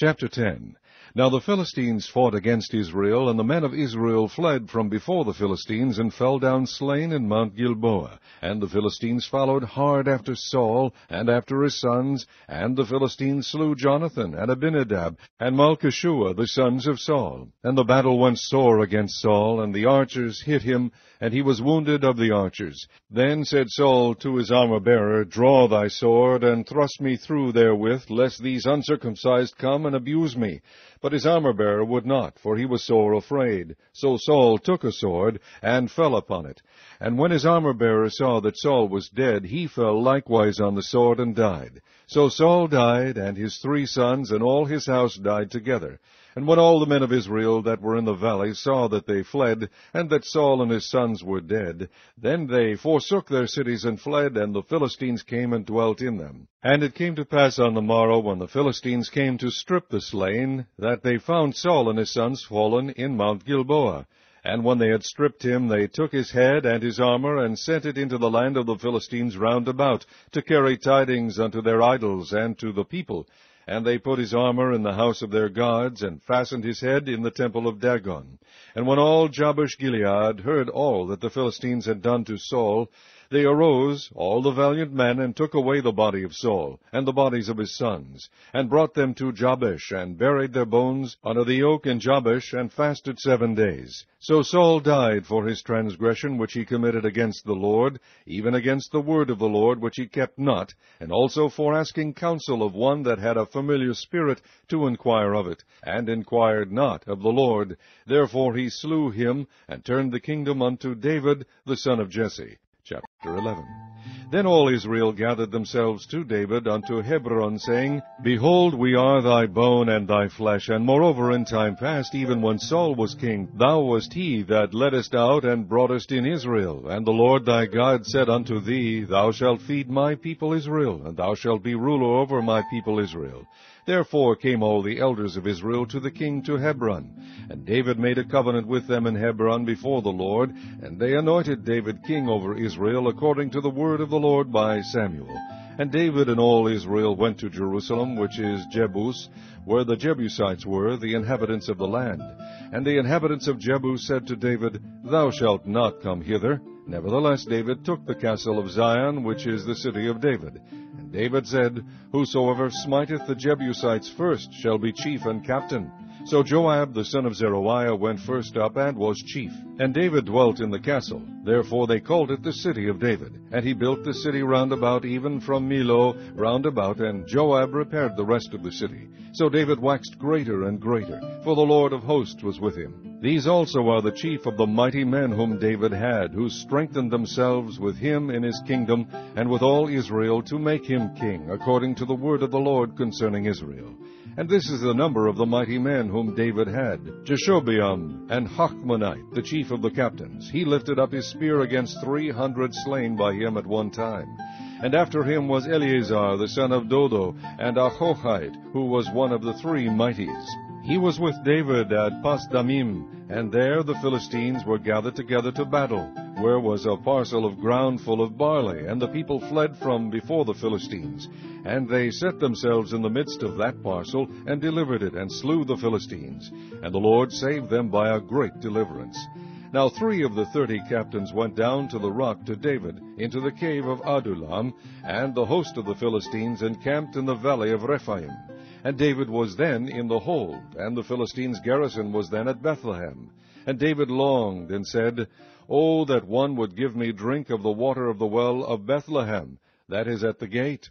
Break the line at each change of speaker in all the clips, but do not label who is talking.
Chapter 10. Now the Philistines fought against Israel, and the men of Israel fled from before the Philistines, and fell down slain in Mount Gilboa. And the Philistines followed hard after Saul, and after his sons, and the Philistines slew Jonathan, and Abinadab, and Malchishua, the sons of Saul. And the battle went sore against Saul, and the archers hit him, and he was wounded of the archers. Then said Saul to his armor-bearer, Draw thy sword, and thrust me through therewith, lest these uncircumcised come and abuse me. But his armor-bearer would not, for he was sore afraid. So Saul took a sword, and fell upon it. And when his armor-bearer saw that Saul was dead, he fell likewise on the sword, and died. So Saul died, and his 3 sons, and all his house died together. And when all the men of Israel that were in the valley saw that they fled, and that Saul and his sons were dead, then they forsook their cities and fled, and the Philistines came and dwelt in them. And it came to pass on the morrow, when the Philistines came to strip the slain, that they found Saul and his sons fallen in Mount Gilboa. And when they had stripped him, they took his head and his armor, and sent it into the land of the Philistines round about, to carry tidings unto their idols and to the people. And they put his armor in the house of their gods, and fastened his head in the temple of Dagon. And when all Jabesh-Gilead heard all that the Philistines had done to Saul, they arose, all the valiant men, and took away the body of Saul, and the bodies of his sons, and brought them to Jabesh, and buried their bones under the oak in Jabesh, and fasted 7 days. So Saul died for his transgression which he committed against the Lord, even against the word of the Lord which he kept not, and also for asking counsel of one that had a familiar spirit to inquire of it, and inquired not of the Lord. Therefore he slew him, and turned the kingdom unto David the son of Jesse. Chapter 11. Then all Israel gathered themselves to David unto Hebron, saying, Behold, we are thy bone and thy flesh, and moreover in time past, even when Saul was king, thou wast he that leddest out and broughtest in Israel. And the Lord thy God said unto thee, Thou shalt feed my people Israel, and thou shalt be ruler over my people Israel. Therefore came all the elders of Israel to the king to Hebron. And David made a covenant with them in Hebron before the Lord, and they anointed David king over Israel, according to the word of the Lord by Samuel. And David and all Israel went to Jerusalem, which is Jebus, where the Jebusites were, the inhabitants of the land. And the inhabitants of Jebus said to David, Thou shalt not come hither. Nevertheless David took the castle of Zion, which is the city of David. And David said, Whosoever smiteth the Jebusites first shall be chief and captain. So Joab the son of Zeruiah went first up, and was chief. And David dwelt in the castle. Therefore they called it the city of David. And he built the city round about, even from Millo round about, and Joab repaired the rest of the city. So David waxed greater and greater, for the Lord of hosts was with him. These also are the chief of the mighty men whom David had, who strengthened themselves with him in his kingdom, and with all Israel, to make him king, according to the word of the Lord concerning Israel. And this is the number of the mighty men whom David had: Jeshobeam and Hachmonite, the chief of the captains. He lifted up his spear against 300 slain by him at one time. And after him was Eleazar the son of Dodo, and Ahohite, who was one of the 3 mighties. He was with David at Pasdamim, and there the Philistines were gathered together to battle, where was a parcel of ground full of barley, and the people fled from before the Philistines. And they set themselves in the midst of that parcel, and delivered it, and slew the Philistines. And the Lord saved them by a great deliverance. Now 3 of the 30 captains went down to the rock to David, into the cave of Adullam, and the host of the Philistines encamped in the valley of Rephaim. And David was then in the hold, and the Philistines' garrison was then at Bethlehem. And David longed, and said, O that one would give me drink of the water of the well of Bethlehem, that is at the gate.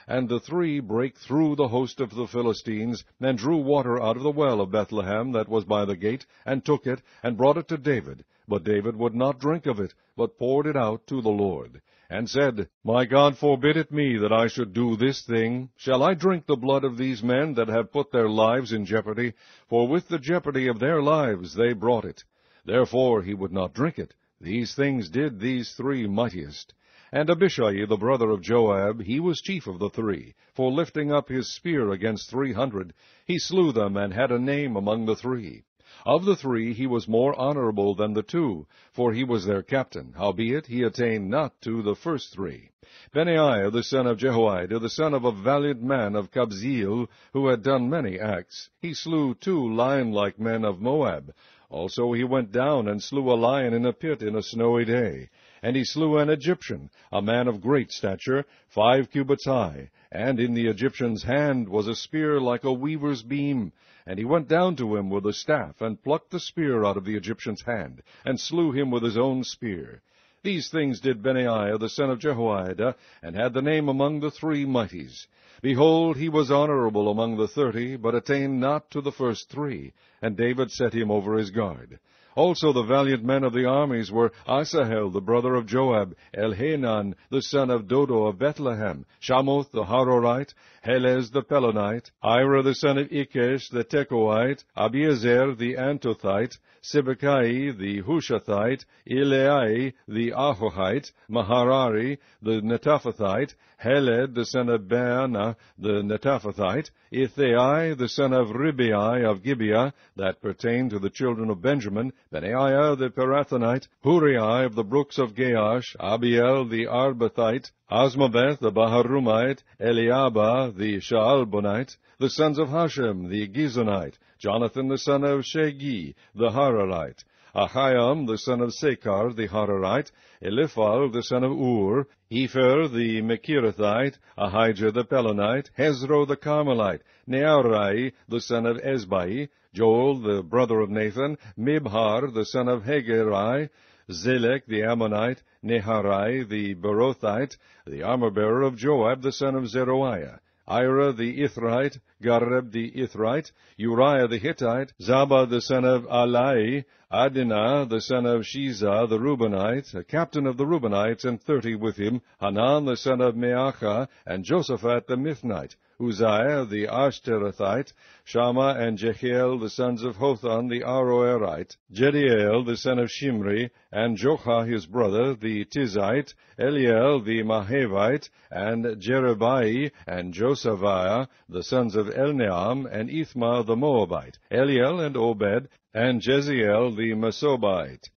And the 3 brake through the host of the Philistines, and drew water out of the well of Bethlehem that was by the gate, and took it, and brought it to David. But David would not drink of it, but poured it out to the Lord, and said, My God forbid it me that I should do this thing. Shall I drink the blood of these men that have put their lives in jeopardy? For with the jeopardy of their lives they brought it. Therefore he would not drink it. These things did these 3 mightiest. And Abishai the brother of Joab, he was chief of the 3, for lifting up his spear against 300, he slew them, and had a name among the 3. Of the three he was more honorable than the two, for he was their captain, howbeit he attained not to the first three. Benaiah the son of Jehoiada, the son of a valiant man of Kabzeel, who had done many acts, he slew 2 lion-like men of Moab. Also he went down and slew a lion in a pit in a snowy day. And he slew an Egyptian, a man of great stature, 5 cubits high, and in the Egyptian's hand was a spear like a weaver's beam. And he went down to him with a staff, and plucked the spear out of the Egyptian's hand, and slew him with his own spear. These things did Benaiah the son of Jehoiada, and had the name among the 3 mighties. Behold, he was honorable among the 30, but attained not to the first 3, and David set him over his guard. Also the valiant men of the armies were Asahel the brother of Joab, Elhanan the son of Dodo of Bethlehem, Shamoth the Harorite, Helez the Pelonite, Ira the son of Ikesh the Tekoite, Abiezer the Antothite, Sibbecai the Hushathite, Eleai the Ahohite, Maharari the Netophathite, Heled the son of Baanah the Netophathite, Ithai the son of Ribai of Gibeah, that pertained to the children of Benjamin, Benaiah the Pirathonite, Huriah of the brooks of Gaash, Abiel the Arbathite, Asmaveth the Baharumite, Eliabah the Shaalbonite, the sons of Hashem the Gizonite, Jonathan the son of Shegi the Hararite, Ahiam the son of Sekar the Hararite, Eliphal the son of Ur, Epher the Mechirathite, Ahijah the Pelonite, Hezro the Carmelite, Nearai the son of Ezbai, Joel the brother of Nathan, Mibhar the son of Hegerai, Zelek the Ammonite, Neharai the Berothite, the armor-bearer of Joab the son of Zeruiah, Ira the Ithrite, Gareb the Ithrite, Uriah the Hittite, Zabah the son of Alai, Adinah the son of Shiza the Reubenite, a captain of the Reubenites, and 30 with him, Hanan the son of Meachah, and Josaphat the Mithnite, Uzziah the Ashterathite, Shammah and Jehiel the sons of Hotham the Aroerite, Jediel the son of Shimri, and Jochah his brother the Tizite, Eliel the Mahavite, and Jerebai and Josaviah the sons of Elneam, and Ithma the Moabite, Eliel and Obed, and Jeziel the Mesobite.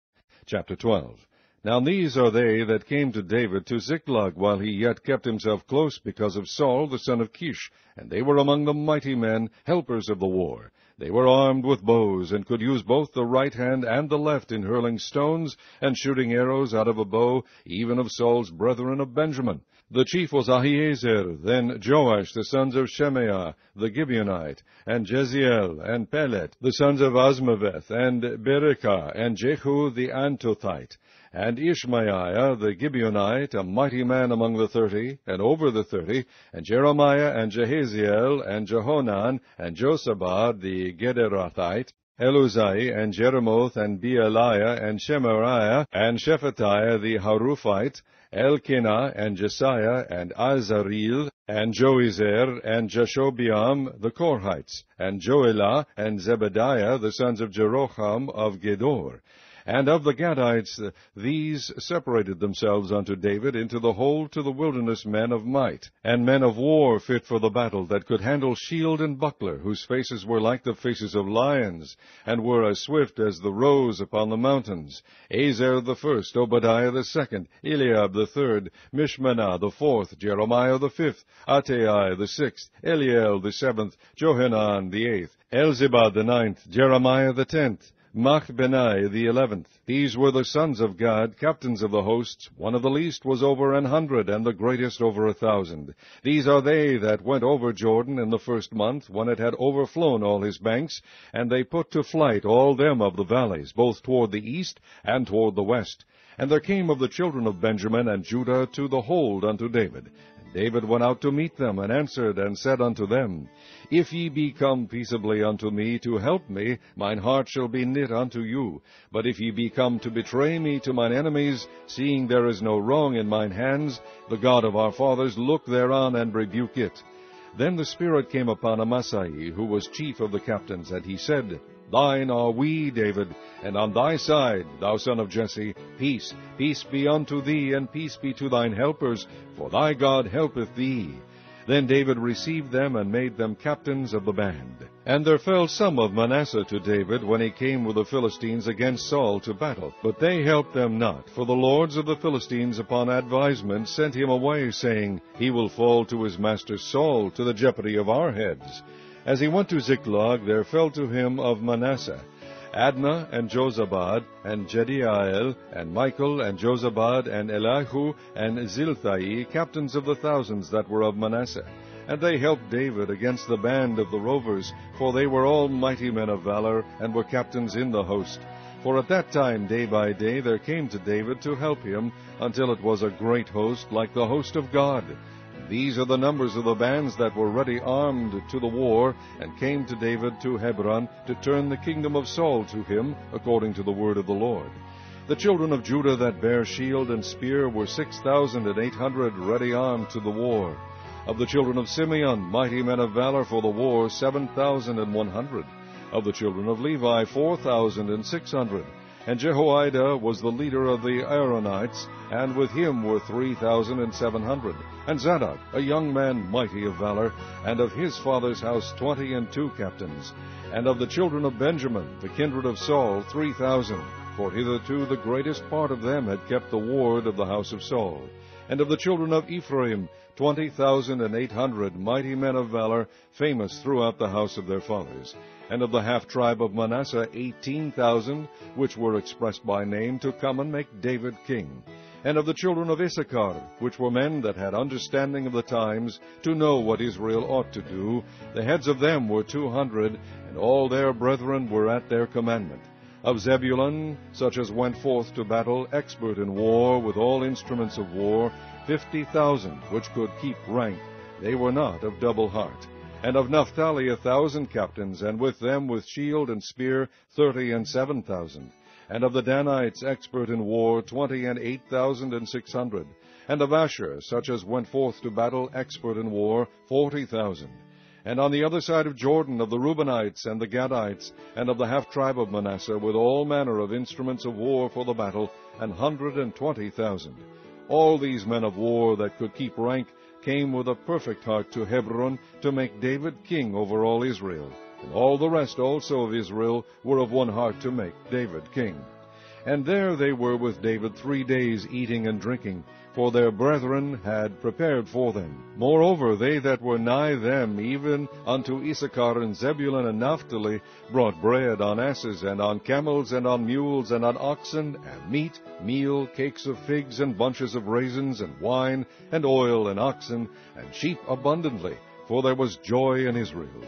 Chapter 12. Now these are they that came to David to Ziklag, while he yet kept himself close because of Saul the son of Kish, and they were among the mighty men, helpers of the war. They were armed with bows, and could use both the right hand and the left in hurling stones, and shooting arrows out of a bow, even of Saul's brethren of Benjamin. The chief was Ahiezer, then Joash, the sons of Shemaiah, the Gibeonite, and Jeziel, and Pelet, the sons of Asmaveth, and Berekah, and Jehu the Antothite, and Ishmaiah the Gibeonite, a mighty man among the 30, and over the 30, and Jeremiah, and Jehaziel, and Jehonan, and Josabad the Gederathite, Eluzai, and Jeremoth, and Bealiah, and Shemariah, and Shephatiah the Haruphite, Elkanah, and Jesiah, and Azareel, and Joezer, and Jashobeam the Korhites, and Joelah, and Zebediah, the sons of Jeroham of Gedor. And of the Gadites, these separated themselves unto David into the hold to the wilderness men of might, and men of war fit for the battle, that could handle shield and buckler, whose faces were like the faces of lions, and were as swift as the roes upon the mountains. Azer the first, Obadiah the second, Eliab the third, Mishmanah the fourth, Jeremiah the fifth, Attai the sixth, Eliel the seventh, Johanan the eighth, Elzebad the ninth, Jeremiah the 10th, Machbenai the 11th. These were the sons of Gad, captains of the hosts. One of the least was over 100, and the greatest over 1,000. These are they that went over Jordan in the first month, when it had overflown all his banks, and they put to flight all them of the valleys, both toward the east and toward the west. And there came of the children of Benjamin and Judah to the hold unto David. David went out to meet them, and answered and said unto them, If ye be come peaceably unto me to help me, mine heart shall be knit unto you. But if ye be come to betray me to mine enemies, seeing there is no wrong in mine hands, the God of our fathers look thereon and rebuke it. Then the Spirit came upon Amasai, who was chief of the captains, and he said, Thine are we, David, and on thy side, thou son of Jesse, peace. Peace be unto thee, and peace be to thine helpers, for thy God helpeth thee. Then David received them and made them captains of the band. And there fell some of Manasseh to David when he came with the Philistines against Saul to battle. But they helped them not, for the lords of the Philistines upon advisement sent him away, saying, He will fall to his master Saul, to the jeopardy of our heads. As he went to Ziklag, there fell to him of Manasseh Adnah and Jozabad, and Jediael, and Michael, and Jozabad, and Elihu, and Zilthai, captains of the thousands that were of Manasseh. And they helped David against the band of the rovers, for they were all mighty men of valor, and were captains in the host. For at that time, day by day, there came to David to help him, until it was a great host, like the host of God. These are the numbers of the bands that were ready armed to the war, and came to David to Hebron, to turn the kingdom of Saul to him, according to the word of the Lord. The children of Judah that bare shield and spear were 6,800 ready armed to the war. Of the children of Simeon, mighty men of valor for the war, 7,100. Of the children of Levi, 4,600. And Jehoiada was the leader of the Aaronites, and with him were 3,700. And Zadok, a young man mighty of valor, and of his father's house 22 captains. And of the children of Benjamin, the kindred of Saul, 3,000. For hitherto the greatest part of them had kept the ward of the house of Saul. And of the children of Ephraim, 20,800 mighty men of valor, famous throughout the house of their fathers. And of the half-tribe of Manasseh, 18,000, which were expressed by name, to come and make David king. And of the children of Issachar, which were men that had understanding of the times, to know what Israel ought to do, the heads of them were 200, and all their brethren were at their commandment. Of Zebulun, such as went forth to battle, expert in war, with all instruments of war, 50,000, which could keep rank. They were not of double heart. And of Naphtali 1,000 captains, and with them with shield and spear 37,000. And of the Danites, expert in war, 28,600. And of Asher, such as went forth to battle, expert in war, 40,000. And on the other side of Jordan, of the Reubenites and the Gadites, and of the half-tribe of Manasseh, with all manner of instruments of war for the battle, 120,000. All these men of war that could keep rank came with a perfect heart to Hebron, to make David king over all Israel. And all the rest also of Israel were of one heart to make David king. And there they were with David 3 days, eating and drinking, for their brethren had prepared for them. Moreover, they that were nigh them, even unto Issachar and Zebulun and Naphtali, brought bread on asses, and on camels, and on mules, and on oxen, and meat, meal, cakes of figs, and bunches of raisins, and wine, and oil, and oxen, and sheep abundantly, for there was joy in Israel.